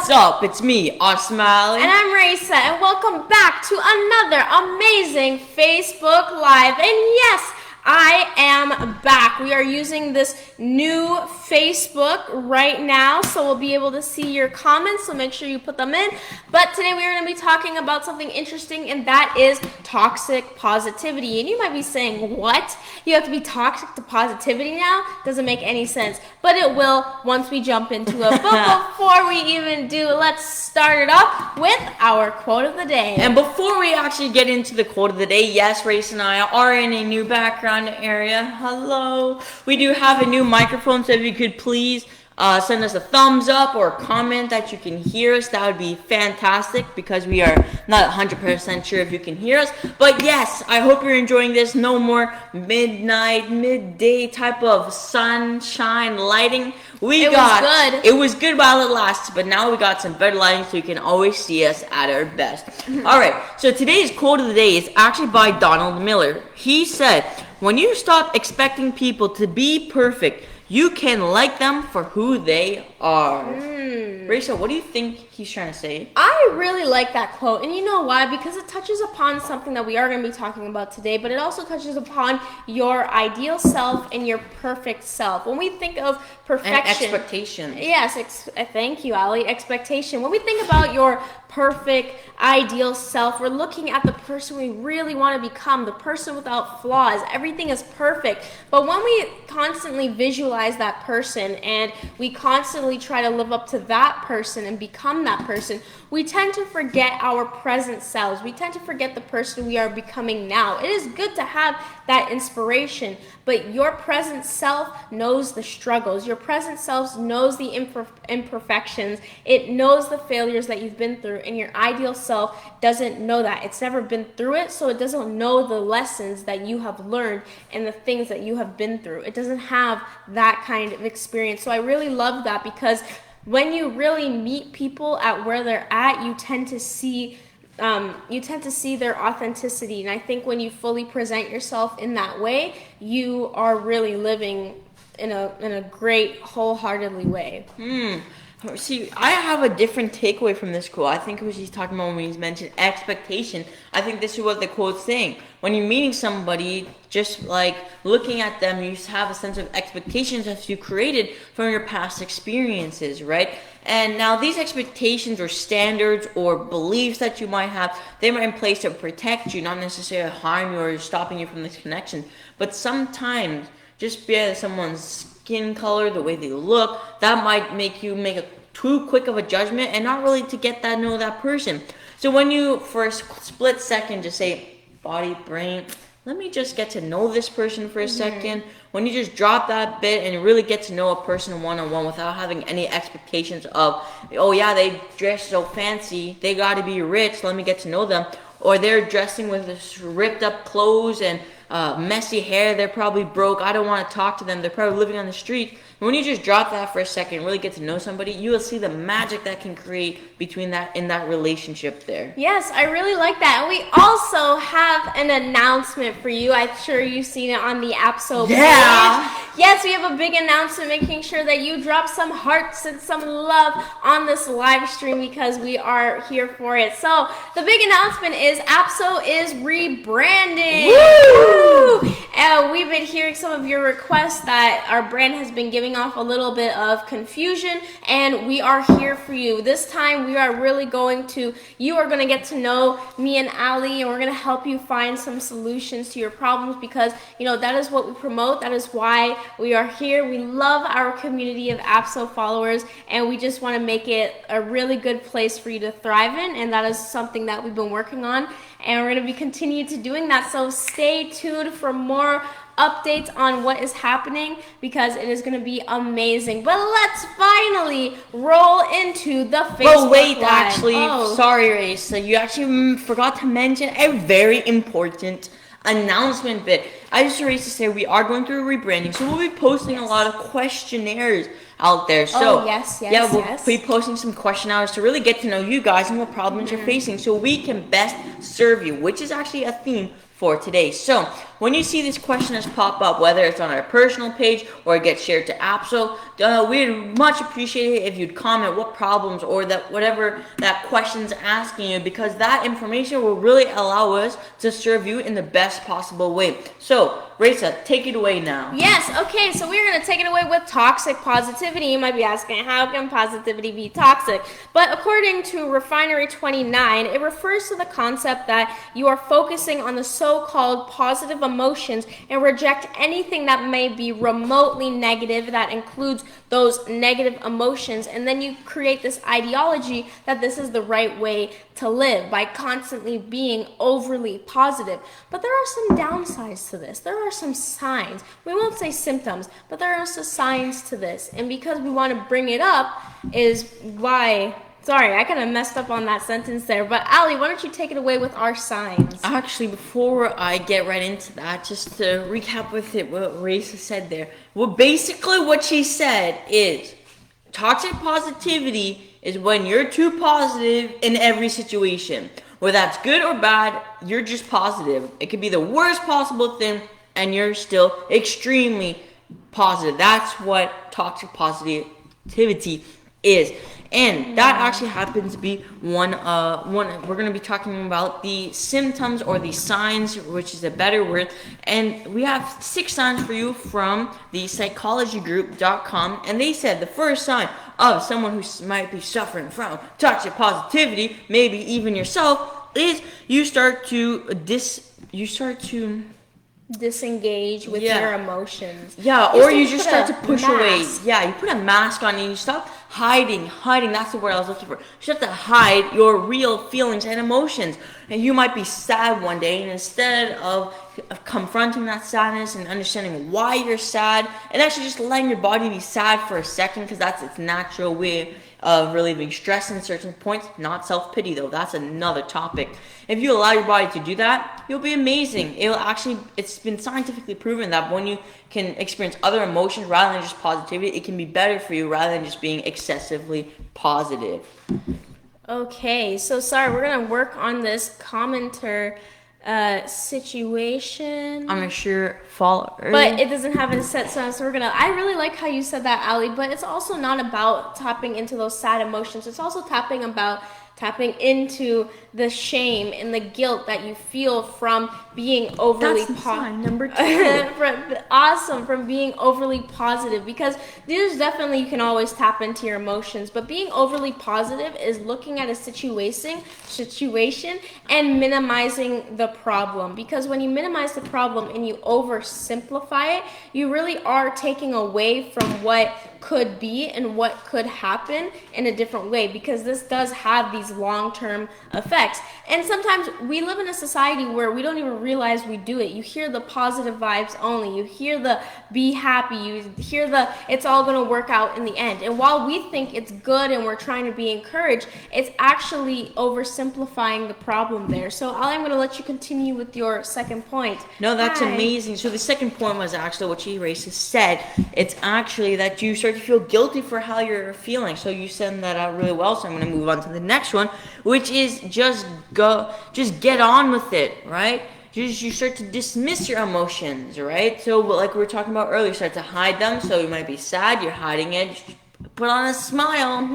What's up? It's me, Osmali. And I'm Raisa, and welcome back to another amazing Facebook Live. And yes, I am back. We are using this new Facebook right now, so we'll be able to see your comments, so make sure you put them in. But today we are going to be talking about something interesting, and that is toxic positivity. And you might be saying, what? You have to be toxic to positivity now? Doesn't make any sense. But it will once we jump into it. But before we even do, let's start it off with our quote of the day. And before we actually get into the quote of the day, yes, Race and I are in a new background area. Hello. We do have a new microphone, so if you could please send us a thumbs up or a comment that you can hear us, that would be fantastic, because we are not 100% sure if you can hear us. But yes, I hope you're enjoying this. No more midday type of sunshine lighting. It was good while it lasted, but now we got some better lighting so you can always see us at our best. Alright, so today's quote of the day is actually by Donald Miller. He said, "When you stop expecting people to be perfect, you can like them for who they are." Rachel, what do you think he's trying to say? I really like that quote, and you know why? Because it touches upon something that we are going to be talking about today, but it also touches upon your ideal self and your perfect self. When we think of perfection... And expectation. Yes, thank you, Ali. Expectation. When we think about your perfect, ideal self, we're looking at the person we really want to become, the person without flaws. Everything is perfect. But when we constantly visualize that person and we constantly try to live up to that person and become that person, we tend to forget our present selves. We tend to forget the person we are becoming now. It is good to have that inspiration, but your present self knows the struggles. Your present self knows the imperfections. It knows the failures that you've been through, and your ideal self doesn't know that. It's never been through it, so it doesn't know the lessons that you have learned and the things that you have been through. It doesn't have that kind of experience. So I really love that, because when you really meet people at where they're at, you tend to see their authenticity. And I think when you fully present yourself in that way, you are really living in a great, wholeheartedly way. See, I have a different takeaway from this quote. I think what he's talking about when he's mentioned expectation. I think this is what the quote's saying. When you're meeting somebody, just like looking at them, you have a sense of expectations that you created from your past experiences, right? And now these expectations or standards or beliefs that you might have, they are in place to protect you, not necessarily harm you or stopping you from this connection. But sometimes, just because someone's skin color, the way they look, that might make you make a too quick of a judgment and not really to get that know that person. So when you for a split second just say body, brain, let me just get to know this person for a second. When you just drop that bit and really get to know a person one-on-one without having any expectations of, oh yeah, they dress so fancy, they gotta be rich, let me get to know them. Or they're dressing with this ripped up clothes and messy hair, they're probably broke, I don't want to talk to them, they're probably living on the street. When you just drop that for a second and really get to know somebody, you will see the magic that can create between that in that relationship there. Yes, I really like that. And we also have an announcement for you. I'm sure you've seen it on the AppSo page. Yes, we have a big announcement, making sure that you drop some hearts and some love on this live stream, because we are here for it. So the big announcement is AppSo is rebranding. Woo! We've been hearing some of your requests that our brand has been giving off a little bit of confusion, and we are here for you. This time you are going to get to know me and Ali, and we're going to help you find some solutions to your problems, because that is what we promote. That is why we are here. We love our community of AppSo followers, and we just want to make it a really good place for you to thrive in, and that is something that we've been working on, and we're going to be continuing to doing that. So stay tuned for more updates on what is happening, because it is going to be amazing. But let's finally roll into the Facebook Live. Sorry, Race. So you actually forgot to mention a very important announcement bit. I just erased to say we are going through a rebranding, so we'll be posting a lot of questionnaires out there. So we'll be posting some questionnaires to really get to know you guys and what problems you're facing, so we can best serve you, which is actually a theme for today. So when you see these questions pop up, whether it's on our personal page or it gets shared to APSO, we'd much appreciate it if you'd comment what problems or that whatever that question's asking you, because that information will really allow us to serve you in the best possible way. So, Raisa, take it away now. Yes, okay, so we're going to take it away with toxic positivity. You might be asking, how can positivity be toxic? But according to Refinery 29, it refers to the concept that you are focusing on the so-called positive emotions and reject anything that may be remotely negative that includes those negative emotions, and then you create this ideology that this is the right way to live by constantly being overly positive. But there are some downsides to this. There are some signs. We won't say symptoms, but there are some signs to this. And because we want to bring it up is why... Sorry, I kind of messed up on that sentence there. But Ali, why don't you take it away with our signs? Actually, before I get right into that, just to recap with it, what Raisa said there. Well, basically what she said is toxic positivity is when you're too positive in every situation. Whether that's good or bad, you're just positive. It could be the worst possible thing, and you're still extremely positive. That's what toxic positivity is. And that actually happens to be one we're going to be talking about the symptoms or the signs, which is a better word. And we have 6 signs for you from the psychologygroup.com. And they said the first sign of someone who might be suffering from toxic positivity, maybe even yourself, is you start to disengage with your emotions. Yeah, or you just start to push away. Yeah, you put a mask on and you stop hiding. That's the word I was looking for. You start to hide your real feelings and emotions. And you might be sad one day, and instead of confronting that sadness and understanding why you're sad, and actually just letting your body be sad for a second, because that's its natural way of relieving stress in certain points. Not self-pity though, that's another topic. If you allow your body to do that, you'll be amazing. It's been scientifically proven that when you can experience other emotions rather than just positivity, it can be better for you rather than just being excessively positive. Okay, so sorry, we're gonna work on this commenter situation. I'm not sure follow, but it doesn't have a set sign, so I really like how you said that, Ali, but it's also not about tapping into those sad emotions. It's also tapping into the shame and the guilt that you feel from being overly sign number 2. Awesome, from being overly positive, because there's definitely, you can always tap into your emotions, but being overly positive is looking at a situation and minimizing the problem, because when you minimize the problem and you oversimplify it, you really are taking away from what could be and what could happen in a different way, because this does have these long-term effects. And sometimes we live in a society where we don't even realize we do it. You hear the positive vibes only. You hear the be happy. You hear the it's all going to work out in the end. And while we think it's good and we're trying to be encouraged, it's actually oversimplifying the problem there. So Ali, I'm going to let you continue with your second point. No, that's amazing. So the second point was actually what Raisa said. It's actually that you start to feel guilty for how you're feeling. So you said that out really well. So I'm going to move on to the next one, which is just get on with it, right? You start to dismiss your emotions, right? So like we were talking about earlier, you start to hide them. So you might be sad, you're hiding it, just put on a smile,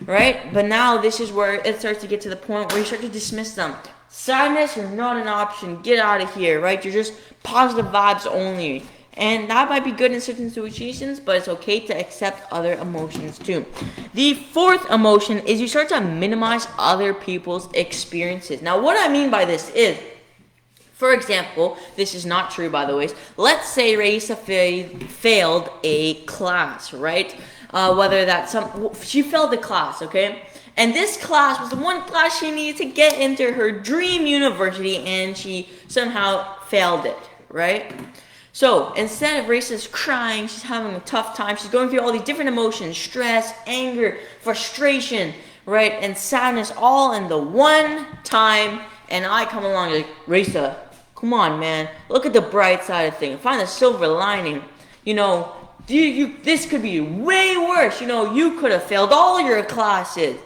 right? But now this is where it starts to get to the point where you start to dismiss them. Sadness is not an option, get out of here, right? You're just positive vibes only. And that might be good in certain situations, but it's okay to accept other emotions too. The fourth emotion is you start to minimize other people's experiences. Now, what I mean by this is, for example, this is not true, by the way. Let's say Raisa failed a class, right? She failed the class, okay? And this class was the one class she needed to get into her dream university, and she somehow failed it, right? So instead of Raisa's crying, she's having a tough time. She's going through all these different emotions, stress, anger, frustration, right? And sadness all in the one time. And I come along like, Raisa, come on, man. Look at the bright side of things. Find the silver lining. This could be way worse. You could have failed all your classes,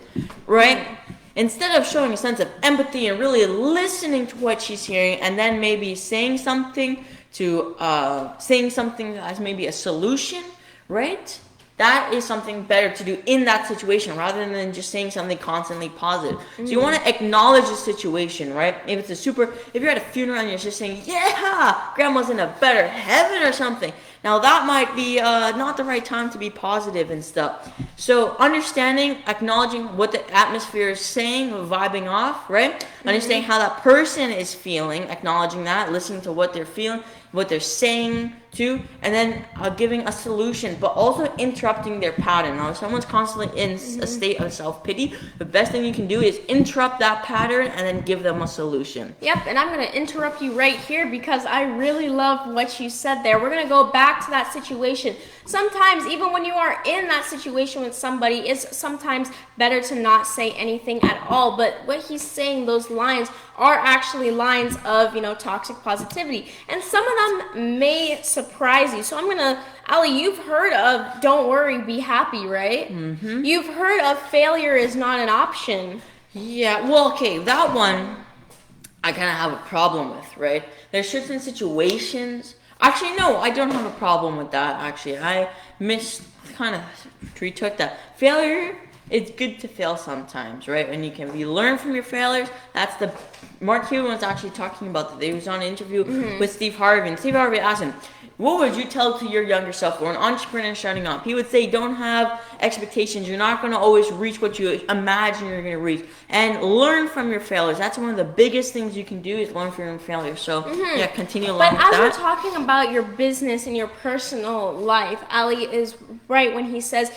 right? Instead of showing a sense of empathy and really listening to what she's hearing and then maybe saying something to saying something as maybe a solution, right? That is something better to do in that situation rather than just saying something constantly positive. So you want to acknowledge the situation, right? If you're at a funeral and you're just saying, yeah, grandma's in a better heaven or something. Now that might be not the right time to be positive and stuff. So understanding, acknowledging what the atmosphere is saying, vibing off, right? Understanding how that person is feeling, acknowledging that, listening to what they're feeling, what they're saying too, and then giving a solution, but also interrupting their pattern. Now, if someone's constantly in a state of self-pity, the best thing you can do is interrupt that pattern and then give them a solution. Yep, and I'm going to interrupt you right here because I really love what you said there. We're going to go back to that situation. Sometimes, even when you are in that situation with somebody, it's sometimes better to not say anything at all. But what he's saying, those lines are actually lines of, toxic positivity. And some of them may surprise you. So I'm going to, Ali, you've heard of don't worry, be happy, right? Mm-hmm. You've heard of failure is not an option. Yeah, well, okay, that one I kind of have a problem with, right? There's certain situations. Actually, no, I don't have a problem with that, actually. I kind of retook that. Failure, it's good to fail sometimes, right? And you learn from your failures. That's Mark Cuban was actually talking about that. He was on an interview with Steve Harvey, and Steve Harvey asked him, what would you tell to your younger self or an entrepreneur starting up? He would say, don't have expectations. You're not going to always reach what you imagine you're going to reach. And learn from your failures. That's one of the biggest things you can do is learn from your failures. So, yeah, continue along with that. But as we're talking about your business and your personal life, Ali is right when he says,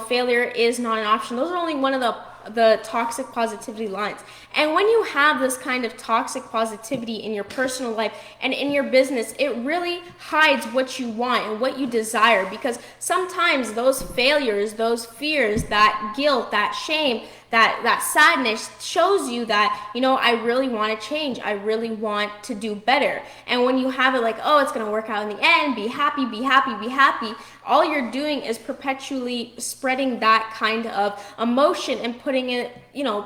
failure is not an option. Those are only one of the toxic positivity lines. And when you have this kind of toxic positivity in your personal life and in your business, it really hides what you want and what you desire, because sometimes those failures, those fears, that guilt, that shame, that sadness shows you that, I really want to change. I really want to do better. And when you have it like, oh, it's going to work out in the end, be happy, be happy, be happy, all you're doing is perpetually spreading that kind of emotion and putting it,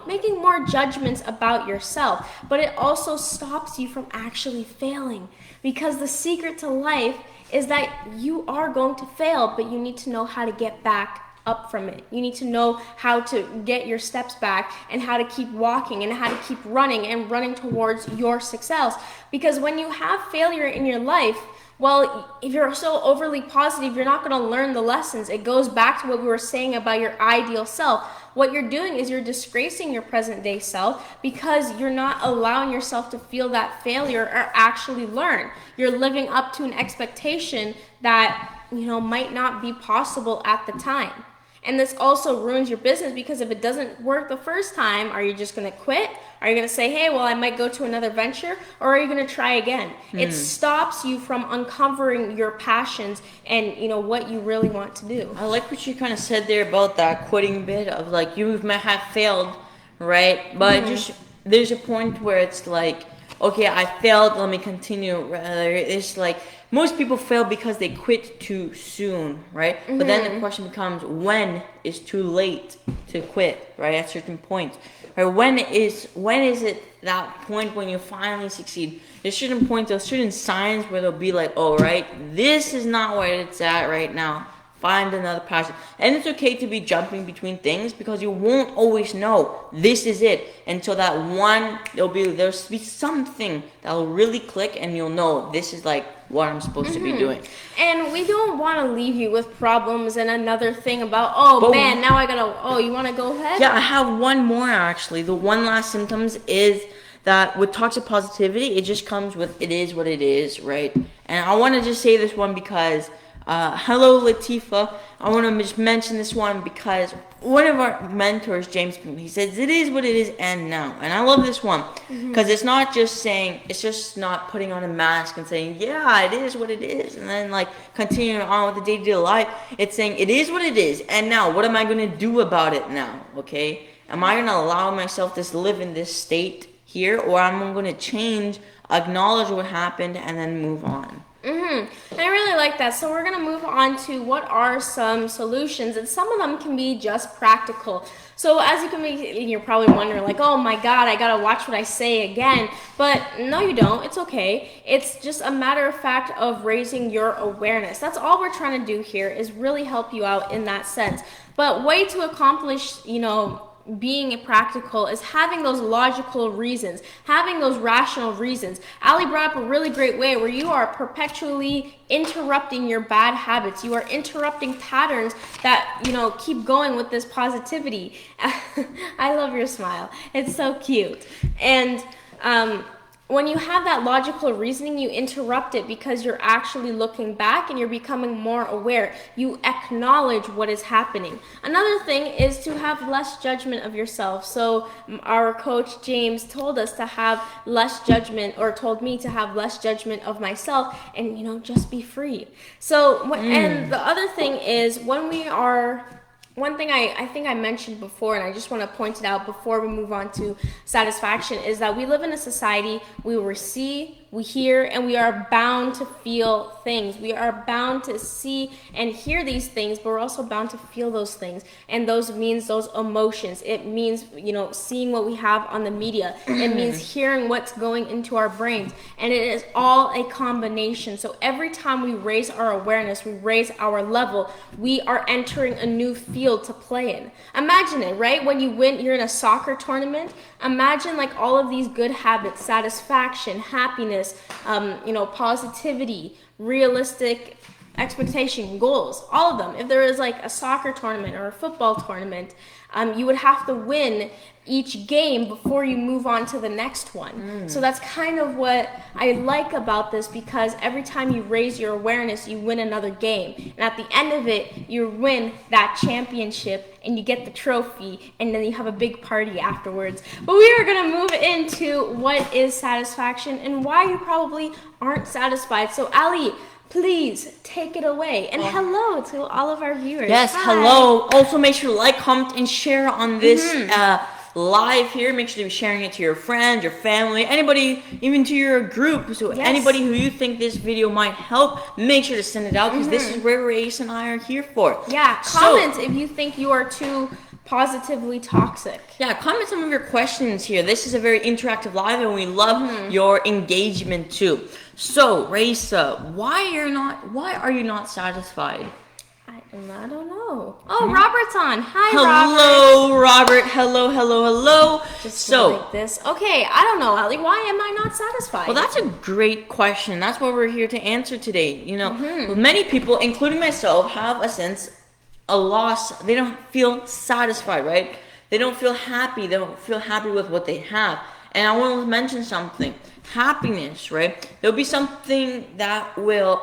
making more judgments about yourself. But it also stops you from actually failing, because the secret to life is that you are going to fail, but you need to know how to get back up from it. You need to know how to get your steps back and how to keep walking and how to keep running towards your success. Because when you have failure in your life, well, if you're so overly positive, you're not going to learn the lessons. It goes back to what we were saying about your ideal self. What you're doing is you're disgracing your present day self because you're not allowing yourself to feel that failure or actually learn. You're living up to an expectation that, might not be possible at the time. And this also ruins your business, because if it doesn't work the first time, are you just going to quit? Are you going to say, hey, well, I might go to another venture? Or are you going to try again? It stops you from uncovering your passions and, what you really want to do. I like what you kind of said there about that quitting bit of like, you might have failed, right? But there's a point where it's like, okay, I failed, let me continue. Rather, it's like, most people fail because they quit too soon, right? But then the question becomes, when is too late to quit, right? At certain points, right? When is it that point when you finally succeed? There's certain points, there's certain signs where they'll be like, oh, right, this is not where it's at right now. Find another passion. And it's okay to be jumping between things, because you won't always know this is it until that one, there'll be something that'll really click and you'll know this is like what I'm supposed to be doing. And we don't want to leave you with problems and another thing about, now I gotta, you want to go ahead? Yeah, I have one more actually. The one last symptoms is that with toxic positivity, it just comes with it is what it is, right? And I want to just say this one because hello, Latifa. I want to just mention this one because one of our mentors, James, he says, it is what it is and now. And I love this one because it's not just saying, it's just not putting on a mask and saying, yeah, it is what it is. And then like continuing on with the day-to-day life. It's saying, it is what it is. And now, what am I going to do about it now? Okay. Am I going to allow myself to live in this state here, or am I going to change, acknowledge what happened, and then move on? And I really like that. So we're going to move on to what are some solutions, and some of them can be just practical. So as you can be, you're probably wondering like, oh my God, I got to watch what I say again. But no, you don't. It's okay. It's just a matter of fact of raising your awareness. That's all we're trying to do here, is really help you out in that sense. But way to accomplish, being practical is having those logical reasons, having those rational reasons. Ali brought up a really great way where you are perpetually interrupting your bad habits. You are interrupting patterns that, keep going with this positivity. I love your smile. It's so cute. And when you have that logical reasoning, you interrupt it because you're actually looking back and you're becoming more aware. You acknowledge what is happening. Another thing is to have less judgment of yourself. So our coach James told us to have less judgment, or told me to have less judgment of myself, and just be free. So and the other thing is, when we are, one thing I think I mentioned before, and I just want to point it out before we move on to satisfaction, is that we live in a society, we see, we hear, and we are bound to feel things. We are bound to see and hear these things, but we're also bound to feel those things. And those means those emotions. It means, seeing what we have on the media. It means hearing what's going into our brains. And it is all a combination. So every time we raise our awareness, we raise our level, we are entering a new field to play in. Imagine it, right? When you win, you're in a soccer tournament. Imagine like all of these good habits: satisfaction, happiness, positivity, realistic expectation, goals, all of them. If there is like a soccer tournament or a football tournament, you would have to win each game before you move on to the next one. So that's kind of what I like about this, because every time you raise your awareness, you win another game. And at the end of it, you win that championship and you get the trophy, and then you have a big party afterwards. But we are going to move into what is satisfaction and why you probably aren't satisfied. So Ali, please take it away. And hello to all of our viewers. Yes, Hi. hello. Also, make sure to like, comment, and share on this live here. Make sure to be sharing it to your friends, your family, anybody, even to your group. So anybody who you think this video might help, make sure to send it out, because this is where Ace and I are here for. Yeah, comment if you think you are too positively toxic. Yeah, comment some of your questions here. This is a very interactive live, and we love your engagement too. So, Raisa, why are you not satisfied? I don't know. Oh, Robert's on. Hi, Hello, Robert. Hello. Just like this. Okay, I don't know, Ali. Why am I not satisfied? Well, that's a great question. That's what we're here to answer today. Many people, including myself, have a loss. They don't feel satisfied, right? They don't feel happy. They don't feel happy with what they have. And I want to mention something. Happiness, right? There'll be something that will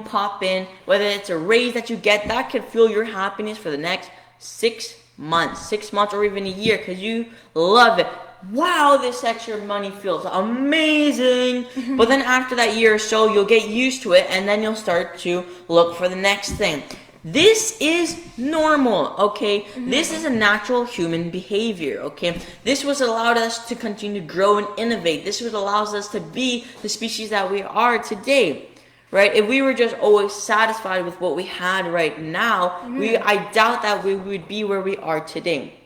pop in, whether it's a raise that you get, that could fuel your happiness for the next 6 months, or even a year, because you love it. Wow, this extra money feels amazing. But then after that year or so, you'll get used to it, and then you'll start to look for the next thing. This is normal, okay? This is a natural human behavior, okay? This was allowed us to continue to grow and innovate. This was allows us to be the species that we are today, right? If we were just always satisfied with what we had right now, I doubt that we would be where we are today.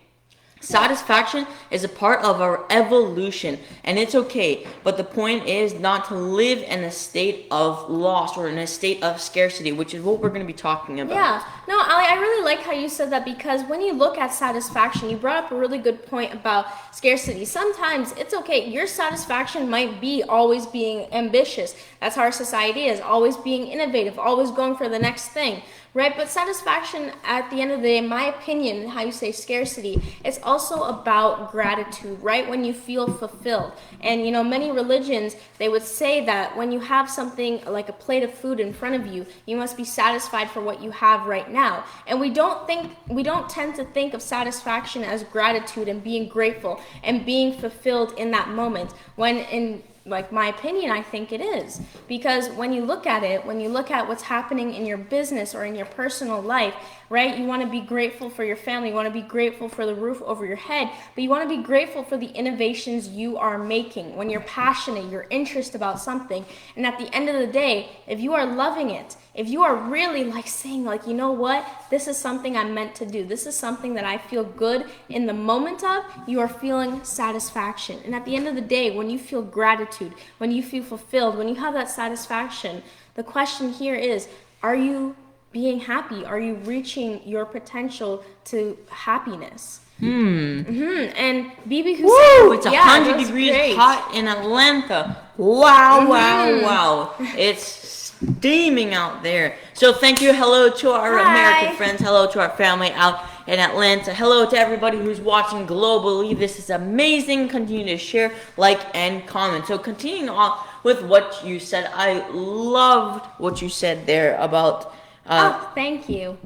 Satisfaction is a part of our evolution, and it's okay, but the point is not to live in a state of loss or in a state of scarcity, which is what we're going to be talking about. Yeah, no, Ali, I really like how you said that, because when you look at satisfaction, you brought up a really good point about scarcity. Sometimes it's okay. Your satisfaction might be always being ambitious. That's how our society is, always being innovative, always going for the next thing. Right, but satisfaction at the end of the day, in my opinion, how you say scarcity, it's also about gratitude, right? When you feel fulfilled. And many religions, they would say that when you have something like a plate of food in front of you, you must be satisfied for what you have right now. And we don't tend to think of satisfaction as gratitude and being grateful and being fulfilled in that moment, when in my opinion, I think it is. Because when you look at it, when you look at what's happening in your business or in your personal life, right? You want to be grateful for your family, you want to be grateful for the roof over your head, but you want to be grateful for the innovations you are making when you're passionate, you're interested about something. And at the end of the day, if you are loving it, if you are really like saying like, you know what, this is something I'm meant to do, this is something that I feel good in the moment of, you are feeling satisfaction. And at the end of the day, when you feel gratitude, when you feel fulfilled, when you have that satisfaction, the question here is, are you being happy? Are you reaching your potential to happiness? And BB Hussein, Woo! It's 100 that was degrees great. hot in Atlanta. Wow, wow. It's steaming out there. So thank you. Hello to our Hi. American friends. Hello to our family out in Atlanta. Hello to everybody who's watching globally. This is amazing. Continue to share, like, and comment. So continuing on with what you said, I loved what you said there about Oh, thank you.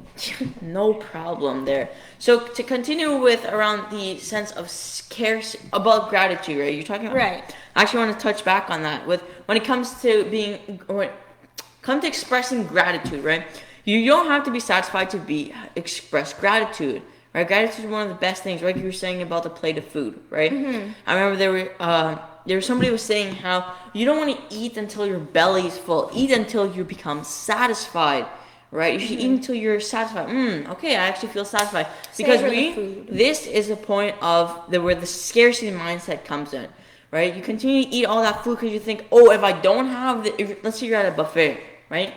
no problem there. So to continue with around the sense of scarce about gratitude, right? You're talking about Right. I actually want to touch back on that with when it comes to come to expressing gratitude, right? You don't have to be satisfied to express gratitude, right? Gratitude is one of the best things, like you were saying about the plate of food, right? I remember there was somebody was saying how you don't want to eat until your belly is full. Eat until you become satisfied. Right, you should eat until you're satisfied. Okay, I actually feel satisfied because Savor the food. this is a point of where the scarcity mindset comes in. Right, you continue to eat all that food because you think, oh, if I don't have let's say you're at a buffet, right?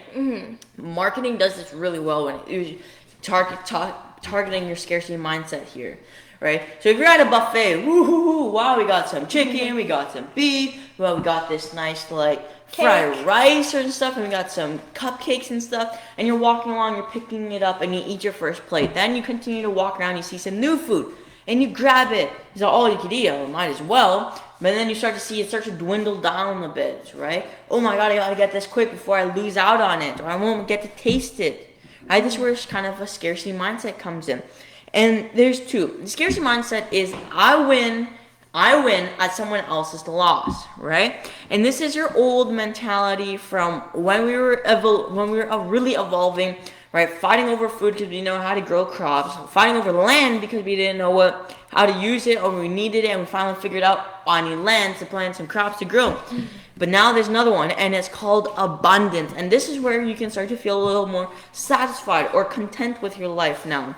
Marketing does this really well when it targeting your scarcity mindset here. Right, so if you're at a buffet, woo-hoo-hoo, wow, we got some chicken, we got some beef, well, we got this nice like fried rice and stuff, and we got some cupcakes and stuff, and you're walking along, you're picking it up, and you eat your first plate. Then you continue to walk around, you see some new food, and you grab it. It's all you could eat, oh, might as well. But then you start to see it start to dwindle down a bit, right? Oh my god, I gotta get this quick before I lose out on it, or I won't get to taste it. Right? This is where kind of a scarcity mindset comes in. And there's two. The scarcity mindset is I win at someone else's loss, right? And this is your old mentality from when we were really evolving, right? Fighting over food because we didn't know how to grow crops, fighting over land because we didn't know how to use it or we needed it, and we finally figured out I need land to plant some crops to grow. But now there's another one, and it's called abundance. And this is where you can start to feel a little more satisfied or content with your life now.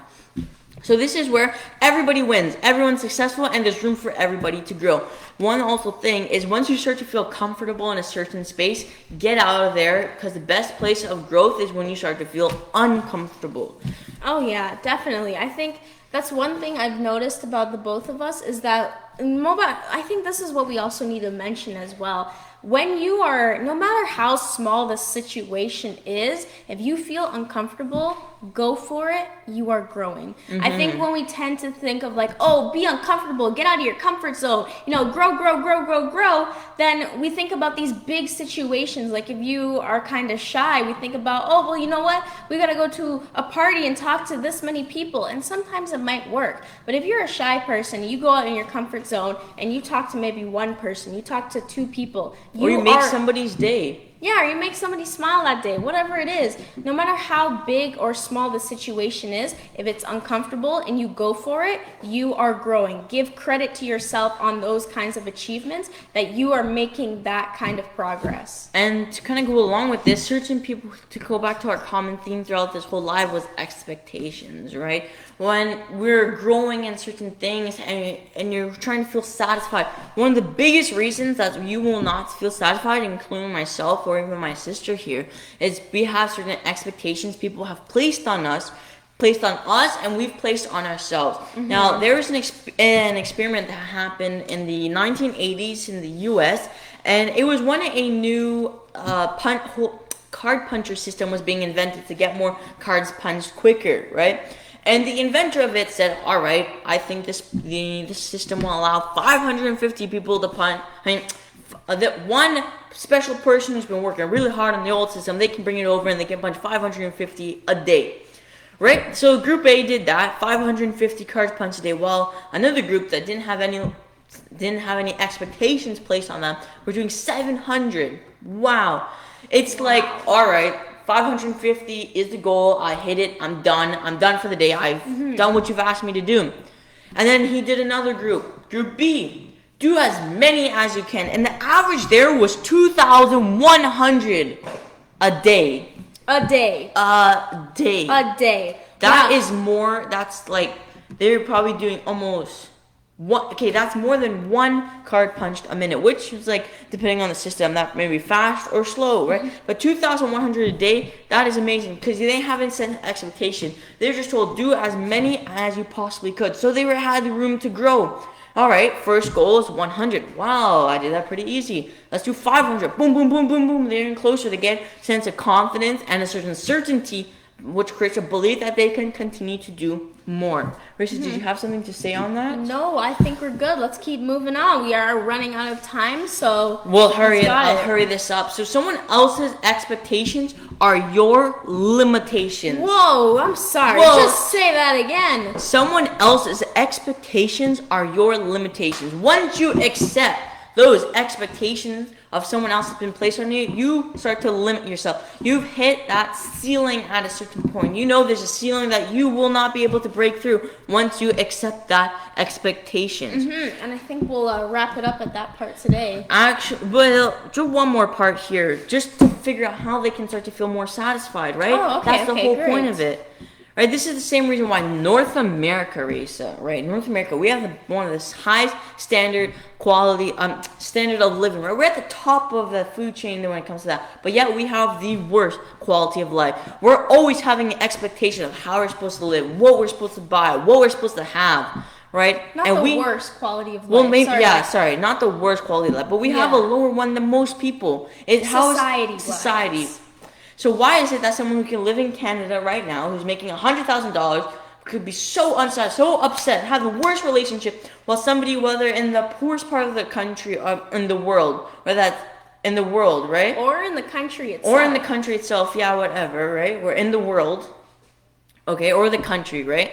So this is where everybody wins, everyone's successful, and there's room for everybody to grow. One also thing is once you start to feel comfortable in a certain space, get out of there, because the best place of growth is when you start to feel uncomfortable. Oh yeah, definitely. I think that's one thing I've noticed about the both of us is that I think this is what we also need to mention as well. When you are, no matter how small the situation is, if you feel uncomfortable, go for it, you are growing. I think when we tend to think of like, oh, be uncomfortable, get out of your comfort zone, grow, then we think about these big situations. Like if you are kind of shy, we think about, oh, well, you know what? We got to go to a party and talk to this many people. And sometimes it might work. But if you're a shy person, you go out in your comfort zone and you talk to maybe one person, you talk to two people. Or you make somebody's day. Yeah, or you make somebody smile that day, whatever it is. No matter how big or small the situation is, if it's uncomfortable and you go for it, you are growing. Give credit to yourself on those kinds of achievements that you are making that kind of progress. And to kind of go along with this, certain people, to go back to our common theme throughout this whole live, was expectations, right? When we're growing in certain things and you're trying to feel satisfied, one of the biggest reasons that you will not feel satisfied, including myself or even my sister here, is we have certain expectations people have placed on us, and we've placed on ourselves. Now, there was an experiment that happened in the 1980s in the U.S., and it was when a new card puncher system was being invented to get more cards punched quicker, right? And the inventor of it said, all right, I think this system will allow 550 people to punch. That one special person who's been working really hard on the old system, they can bring it over and they can punch 550 a day. Right? So group A did that, 550 cards punched a day, while another group that didn't have any expectations placed on them were doing 700. Wow. It's like, all right, 550 is the goal. I hit it. I'm done. I'm done for the day. I've done what you've asked me to do. And then he did another group. Group B, do as many as you can. And the average there was 2,100 a day. A day. A day. A day. That Yeah. is more. That's like they're probably doing almost one. Okay, that's more than one card punched a minute, which is like depending on the system, that may be fast or slow, right? But 2,100 a day, that is amazing because they haven't set an expectation. They're just told do as many as you possibly could, so they had the room to grow. All right, first goal is 100. Wow, I did that pretty easy. Let's do 500. Boom, boom, boom, boom, boom. They're getting closer. They get a sense of confidence and a certain certainty, which creates a belief that they can continue to do more. Rachel, did you have something to say on that? No, I think we're good. Let's keep moving on. We are running out of time, so Well, hurry. got I'll it. hurry this up. So someone else's expectations are your limitations. Whoa, I'm sorry. Whoa. Just say that again. Someone else's expectations are your limitations. Once you accept those expectations of someone else that's been placed on you, you start to limit yourself. You've hit that ceiling at a certain point. You know there's a ceiling that you will not be able to break through once you accept that expectation. And I think we'll wrap it up at that part today. Actually, well, do one more part here, just to figure out how they can start to feel more satisfied, right? Oh, okay, That's the okay, whole great. point of it. Right, this is the same reason why North America, Risa, right? North America, we have one of the highest standard quality, standard of living, right? We're at the top of the food chain when it comes to that. But yet we have the worst quality of life. We're always having an expectation of how we're supposed to live, what we're supposed to buy, what we're supposed to have, right? Not and the we, worst quality of life. well, maybe Sorry. not the worst quality of life, but we have Yeah. a lower one than most people. It's how Society-wise. society. So why is it that someone who can live in Canada right now, who's making $100,000, could be so unsatisfied, so upset, have the worst relationship, while somebody, whether in the poorest part of the country or in the world, or that's in the world, right? Or in the country itself. Or in the country itself, yeah, whatever, right? We're in the world, okay, or the country, right?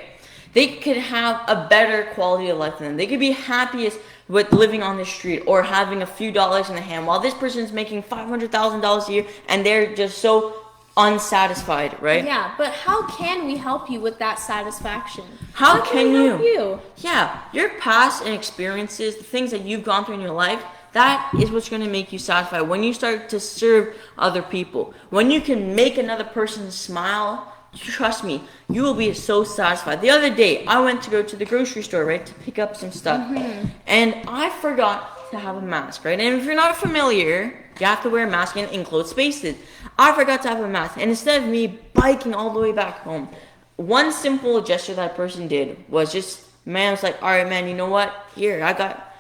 They could have a better quality of life than them. They could be happiest with living on the street or having a few dollars in the hand, while this person's making $500,000 a year and they're just so unsatisfied, right? Yeah, but how can we help you with that satisfaction? How can we you? help you? Yeah, your past and experiences, the things that you've gone through in your life, that is what's going to make you satisfied. When you start to serve other people, when you can make another person smile, trust me, you will be so satisfied. The other day, I went to go to the grocery store, right, to pick up some stuff. And I forgot to have a mask, right? And if you're not familiar, you have to wear a mask in enclosed spaces. I forgot to have a mask. And instead of me biking all the way back home, one simple gesture that person did was just, man, was like, all right, man, you know what? Here, I got,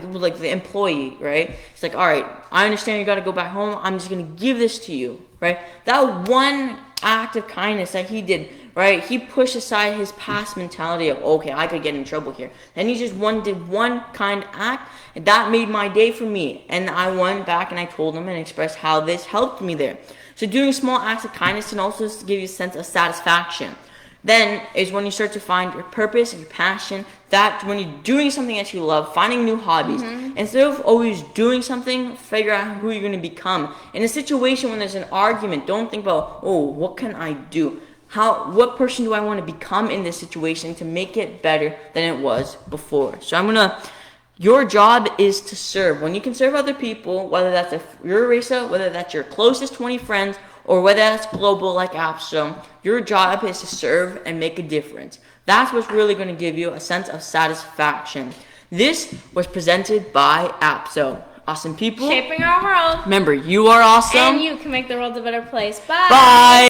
like the employee, right? It's like, all right, I understand you got to go back home. I'm just going to give this to you, right? That one act of kindness that he did, right? He pushed aside his past mentality of, okay, I could get in trouble here. And he just did one kind act, and that made my day for me. And I went back and I told him and expressed how this helped me there. So doing small acts of kindness can also give you a sense of satisfaction. Then is when you start to find your purpose and your passion. That when you're doing something that you love, finding new hobbies. Instead of always doing something, figure out who you're going to become. In a situation when there's an argument, don't think about, oh, what can I do? What person do I want to become in this situation to make it better than it was before? So your job is to serve. When you can serve other people, whether that's your racer, whether that's your closest 20 friends, or whether that's global like APSO, your job is to serve and make a difference. That's what's really going to give you a sense of satisfaction. This was presented by APSO. Awesome people. Shaping our world. Remember, you are awesome. And you can make the world a better place. Bye. Bye.